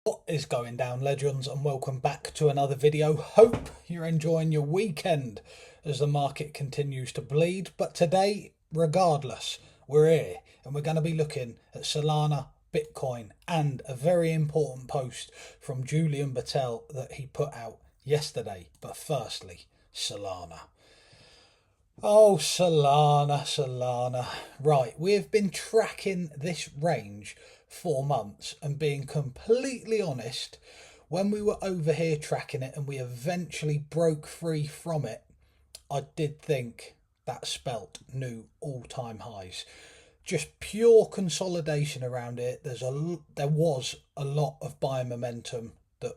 What is going down, legends, and welcome back to another video. Hope you're enjoying your weekend as the market continues to bleed. But today, regardless, we're here and we're going to be looking at Solana, Bitcoin, and a very important post from Julian Battelle that he put out yesterday. But firstly, Solana. Oh, Solana. Right, we have been tracking this range for months, and being completely honest, when we were over here tracking it and we eventually broke free from it, I did think that spelt new all-time highs. Just pure consolidation around it. There was a lot of buyer momentum that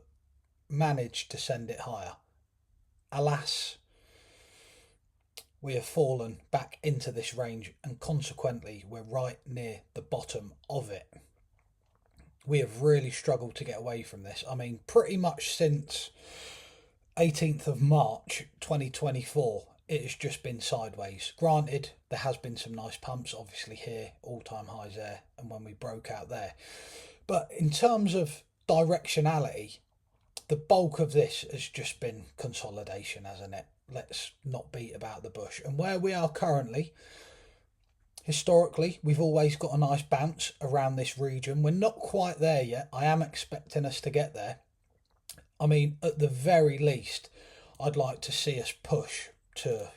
managed to send it higher. Alas, we have fallen back into this range, and consequently we're right near the bottom of it. We have really struggled to get away from this. I mean, pretty much since 18th of March 2024, it has just been sideways. Granted, there has been some nice pumps, obviously here, all-time highs there, and when we broke out there. But in terms of directionality, the bulk of this has just been consolidation, hasn't it? Let's not beat about the bush. And where we are currently, historically, we've always got a nice bounce around this region. We're not quite there yet. I am expecting us to get there. I mean, at the very least, I'd like to see us push to...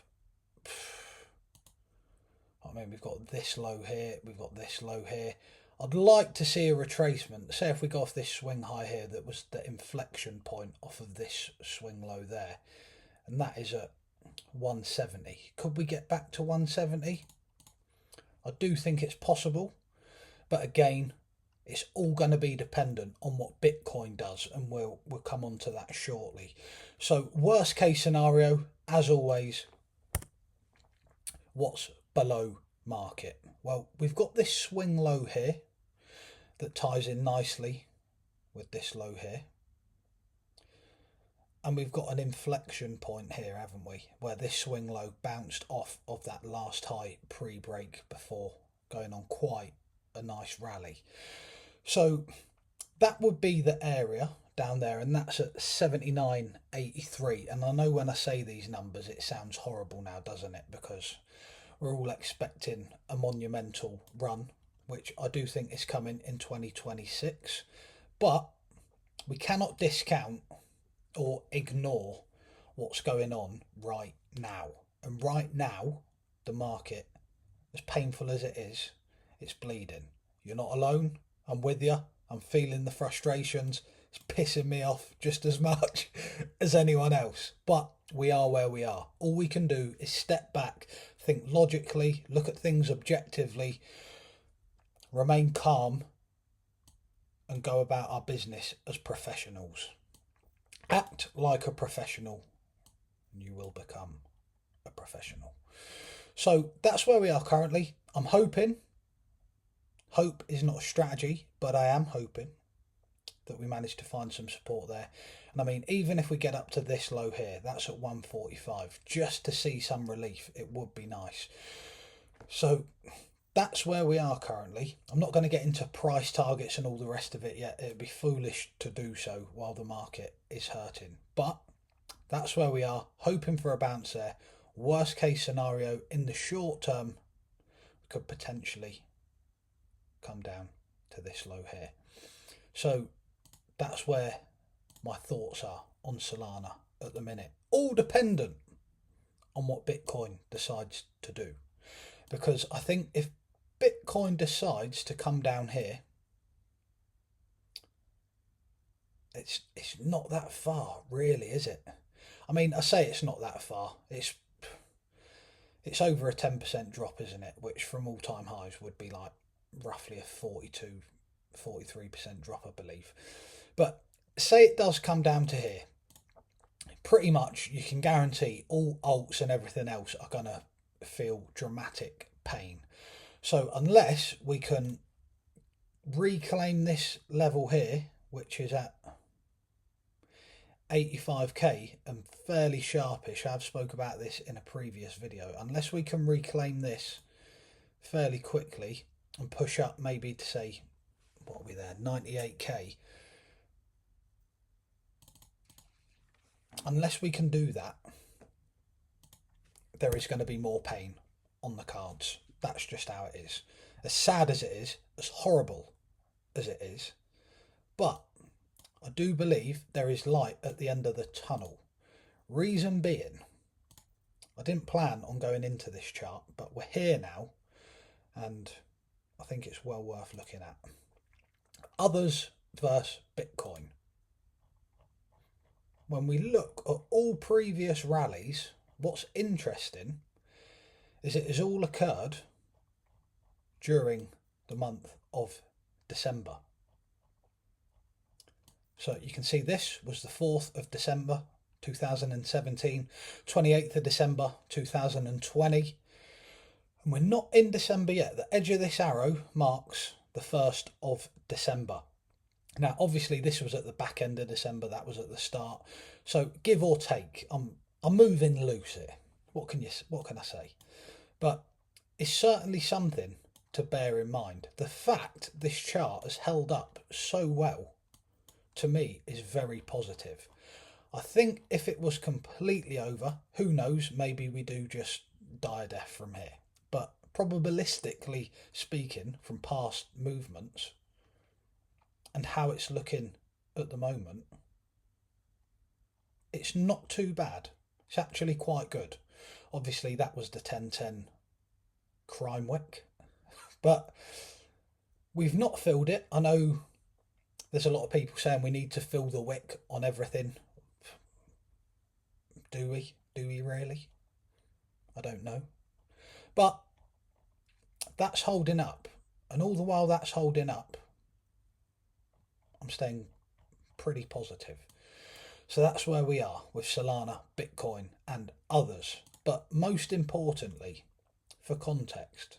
I mean, we've got this low here. We've got this low here. I'd like to see a retracement. Say if we go off this swing high here, that was the inflection point off of this swing low there. And that is at 170. Could we get back to 170? I do think it's possible. But again, it's all going to be dependent on what Bitcoin does. And we'll come on to that shortly. So worst case scenario, as always, what's below market? Well, we've got this swing low here that ties in nicely with this low here. And we've got an inflection point here, haven't we? Where this swing low bounced off of that last high pre-break before going on quite a nice rally. So that would be the area down there, and that's at 79.83. And I know when I say these numbers, it sounds horrible now, doesn't it? Because we're all expecting a monumental run, which I do think is coming in 2026. But we cannot discount or ignore what's going on right now. And right now, the market, as painful as it is, it's bleeding. You're not alone. I'm with you. I'm feeling the frustrations. It's pissing me off just as much as anyone else. But we are where we are. All we can do is step back, think logically, look at things objectively, remain calm, and go about our business as professionals. Act like a professional and you will become a professional. So that's where we are currently. I'm hoping, hope is not a strategy, but I am hoping that we manage to find some support there. And I mean, even if we get up to this low here, that's at 145, just to see some relief, it would be nice. So that's where we are currently. I'm not going to get into price targets and all the rest of it yet. It'd be foolish to do so while the market is hurting. But that's where we are, hoping for a bounce there. Worst case scenario, in the short term, could potentially come down to this low here. So that's where my thoughts are on Solana at the minute. All dependent on what Bitcoin decides to do. Because I think if Bitcoin decides to come down here, it's not that far, really, is it? I mean, I say it's not that far. It's over a 10% drop, isn't it? Which from all-time highs would be like roughly a 43% drop, I believe. But say it does come down to here, pretty much you can guarantee all alts and everything else are going to feel dramatic pain. So unless we can reclaim this level here, which is at 85k and fairly sharpish, I've spoke about this in a previous video, unless we can reclaim this fairly quickly and push up maybe to say, what are we there, 98k, unless we can do that, there is going to be more pain on the cards. That's just how it is. As sad as it is, as horrible as it is, but I do believe there is light at the end of the tunnel. Reason being, I didn't plan on going into this chart, but we're here now, and I think it's well worth looking at. Others versus Bitcoin. When we look at all previous rallies, what's interesting is it has all occurred during the month of December. So you can see this was the 4th of December 2017, 28th of December 2020. And we're not in December yet. The edge of this arrow marks the 1st of December. Now, obviously, this was at the back end of December. That was at the start. So give or take, I'm moving loose here. What can I say? But it's certainly something to bear in mind. The fact this chart has held up so well, to me, is very positive. I think if it was completely over, who knows, maybe we do just die a death from here. But probabilistically speaking, from past movements and how it's looking at the moment, it's not too bad. It's actually quite good. Obviously, that was the 10-10 crime wick, but we've not filled it. I know there's a lot of people saying we need to fill the wick on everything. Do we? Do we really? I don't know. But that's holding up. And all the while that's holding up, I'm staying pretty positive. So that's where we are with Solana, Bitcoin and others. But most importantly, for context,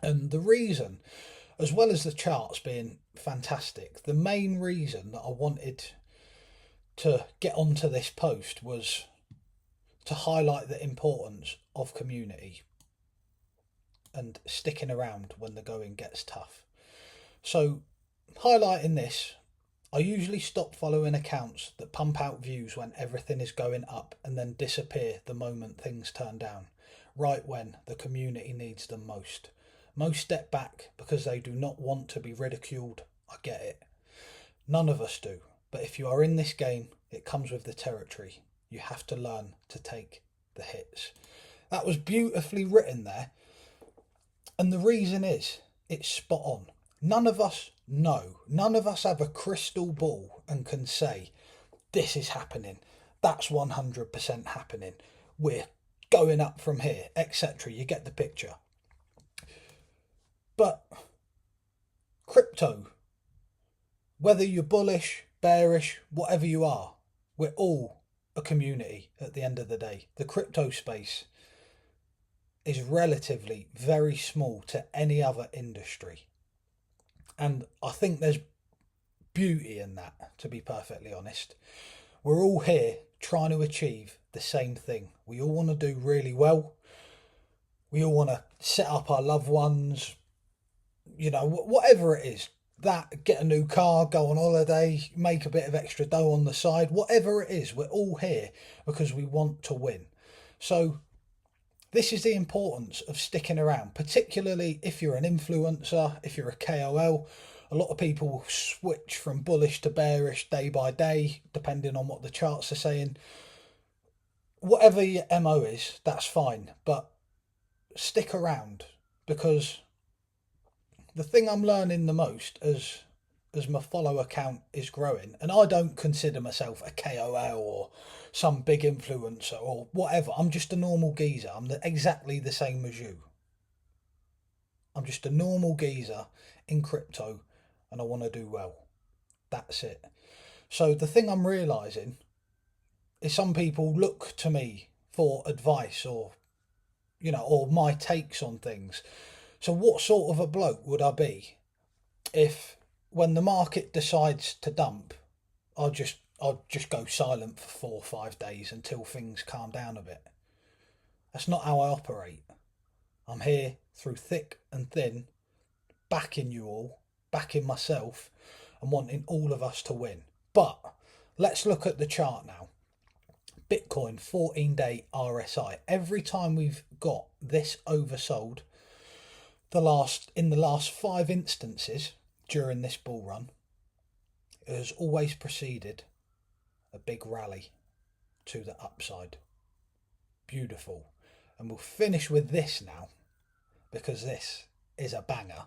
and the reason, as well as the charts being fantastic, the main reason that I wanted to get onto this post was to highlight the importance of community and sticking around when the going gets tough. So highlighting this, I usually stop following accounts that pump out views when everything is going up and then disappear the moment things turn down, right when the community needs them most. Most step back because they do not want to be ridiculed. I get it. None of us do. But if you are in this game, it comes with the territory. You have to learn to take the hits. That was beautifully written there. And the reason is, it's spot on. None of us know. None of us have a crystal ball and can say, this is happening. That's 100% happening. We're going up from here, etc. You get the picture. But crypto, whether you're bullish, bearish, whatever you are, we're all a community at the end of the day. The crypto space is relatively very small to any other industry. And I think there's beauty in that, to be perfectly honest. We're all here trying to achieve the same thing. We all want to do really well. We all want to set up our loved ones, you know, whatever it is. That, get a new car, go on holiday, make a bit of extra dough on the side, whatever it is, we're all here because we want to win. So this is the importance of sticking around, particularly if you're an influencer, if you're a KOL. A lot of people will switch from bullish to bearish day by day, depending on what the charts are saying. Whatever your MO is, that's fine, but stick around, because the thing I'm learning the most as my follow account is growing, and I don't consider myself a KOL or some big influencer or whatever. I'm just a normal geezer. I'm exactly the same as you. I'm just a normal geezer in crypto, and I want to do well. That's it. So the thing I'm realising is some people look to me for advice or, you know, or my takes on things. So what sort of a bloke would I be if, when the market decides to dump, I'll just go silent for 4 or 5 days until things calm down a bit? That's not how I operate. I'm here through thick and thin, backing you all, backing myself, and wanting all of us to win. But let's look at the chart now. Bitcoin 14-day RSI. Every time we've got this oversold, in the last 5 instances during this bull run, it has always preceded a big rally to the upside. Beautiful. And we'll finish with this now, because this is a banger.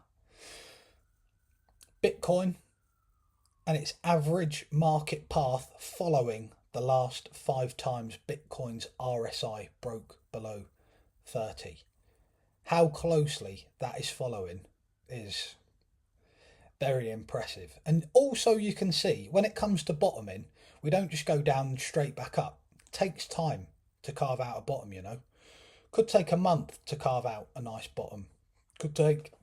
Bitcoin and its average market path following the last 5 times Bitcoin's RSI broke below 30. How closely that is following is very impressive. And also you can see when it comes to bottoming, we don't just go down and straight back up. It takes time to carve out a bottom, you know. Could take a month to carve out a nice bottom. Could take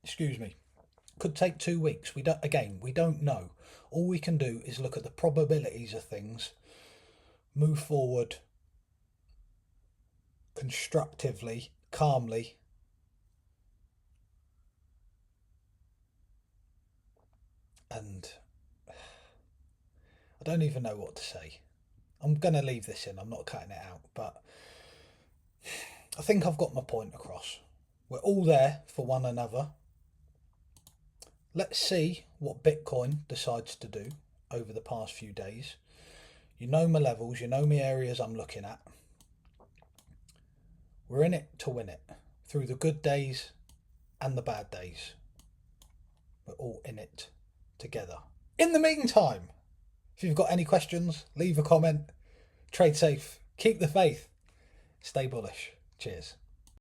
2 weeks. We don't know. All we can do is look at the probabilities of things, move forward constructively, calmly, and I don't even know what to say. I'm going to leave this in. I'm not cutting it out, but I think I've got my point across. We're all there for one another. Let's see what Bitcoin decides to do over the past few days. You know my levels, you know my areas I'm looking at. We're in it to win it, through the good days and the bad days. We're all in it together. In the meantime, if you've got any questions, leave a comment. Trade safe, keep the faith, stay bullish. Cheers.